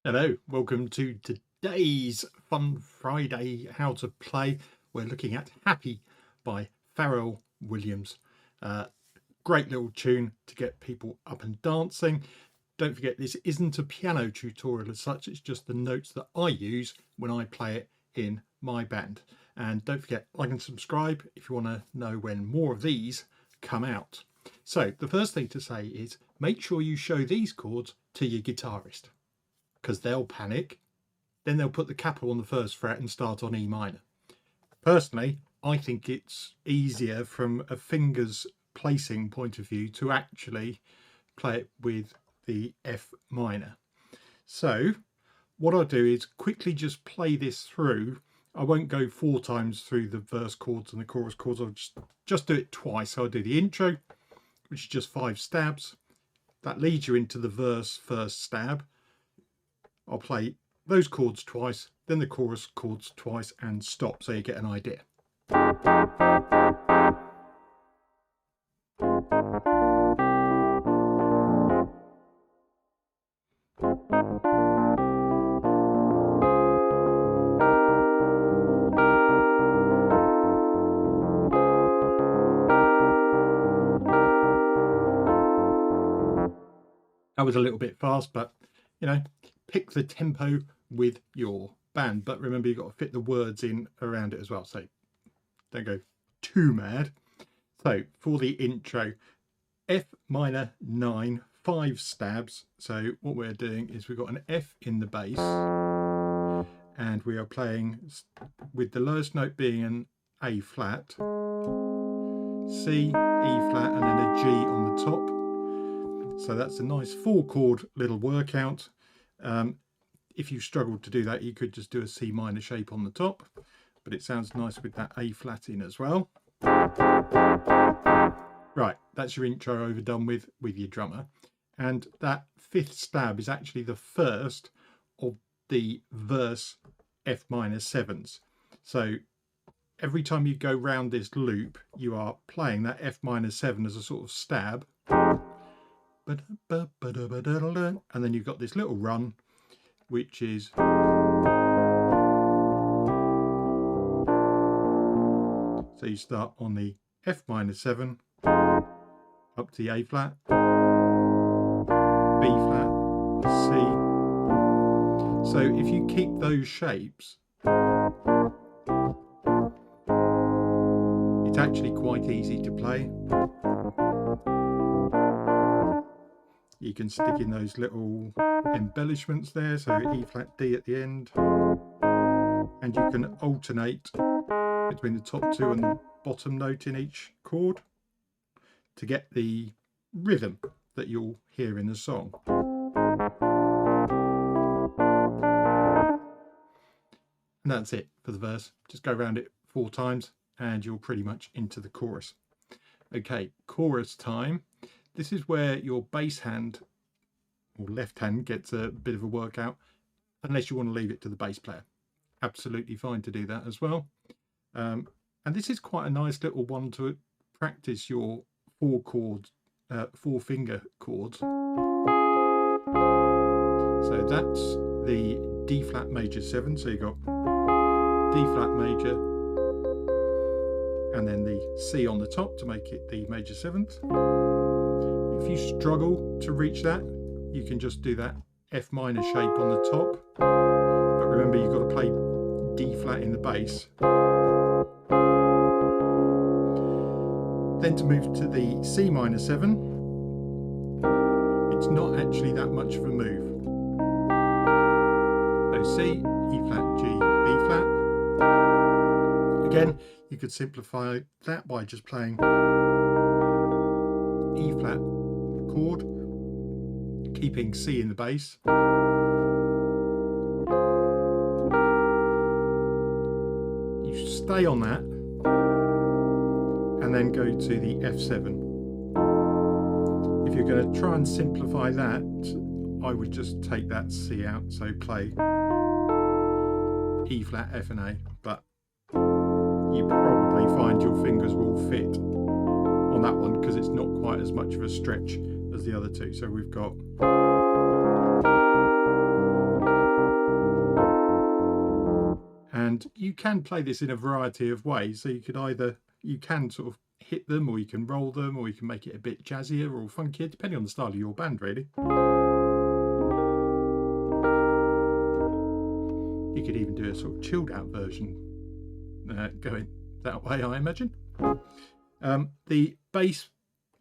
Hello, welcome to today's Fun Friday How to Play. We're looking at Happy by Pharrell Williams. Great little tune to get people up and dancing. Don't forget, this isn't a piano tutorial as such, it's just the notes that I use when I play it in my band. And don't forget, like and subscribe if you want to know when more of these come out. So the first thing to say is make sure you show these chords to your guitarist, because they'll panic. Then they'll put the capo on the first fret and start on E minor. Personally, I think it's easier from a fingers placing point of view to actually play it with the F minor. So what I'll do is quickly just play this through. I won't go 4 times through the verse chords and the chorus chords. I'll just do it twice. So I'll do the intro, which is just 5 stabs. That leads you into the verse first stab. I'll play those chords twice, then the chorus chords twice and stop, so you get an idea. That was a little bit fast, but you know, pick the tempo with your band, but remember you've got to fit the words in around it as well, so don't go too mad. So for the intro, F minor 9, 5 stabs. So what we're doing is we've got an F in the bass and we are playing with the lowest note being an A flat, C, E flat, and then a G on the top. So that's a nice 4-chord little workout. If you struggled to do that, you could just do a C minor shape on the top, but it sounds nice with that A flat in as well. Right, that's your intro overdone with your drummer. And that 5th stab is actually the first of the verse F minor 7s. So every time you go round this loop, you are playing that F minor 7 as a sort of stab. And then you've got this little run, which is so you start on the F minor 7 up to the A flat, B flat, C. So if you keep those shapes, it's actually quite easy to play. You can stick in those little embellishments there, so E flat D at the end, and you can alternate between the top 2 and the bottom note in each chord to get the rhythm that you'll hear in the song. And that's it for the verse. Just go around it 4 times and you're pretty much into the chorus. Okay, chorus time. This is where your bass hand or left hand gets a bit of a workout, unless you want to leave it to the bass player. Absolutely fine to do that as well. And this is quite a nice little one to practice your 4-finger chords. So that's the D flat major 7. So you've got D flat major and then the C on the top to make it the major 7th. If you struggle to reach that, you can just do that F minor shape on the top. But remember, you've got to play D flat in the bass. Then to move to the C minor 7, it's not actually that much of a move. So C, E flat, G, B flat. Again, you could simplify that by just playing E flat chord, keeping C in the bass. You stay on that and then go to the F7. If you're going to try and simplify that, I would just take that C out, so play E flat, F and A, but you probably find your fingers will fit on that one because it's not quite as much of a stretch as the other two. So we've got And you can play this in a variety of ways. So you can sort of hit them, or you can roll them, or you can make it a bit jazzier or funkier, depending on the style of your band, really. You could even do a sort of chilled out version going that way, I imagine. The bass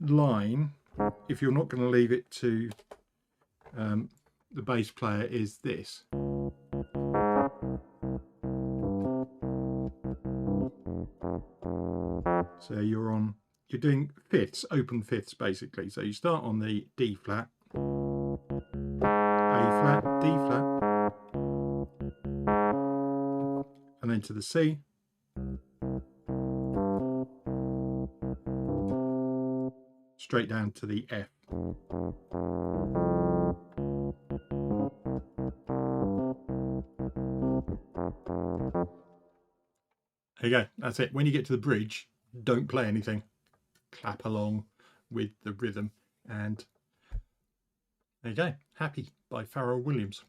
line, if you're not going to leave it to the bass player, is this. So you're doing fifths, open fifths basically. So you start on the D flat, A flat, D flat, and then to the C, straight down to the F. There you go, that's it. When you get to the bridge, don't play anything. Clap along with the rhythm, and there you go. Happy by Pharrell Williams.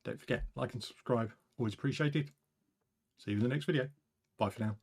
Don't forget, like and subscribe, always appreciated. See you in the next video. Bye for now.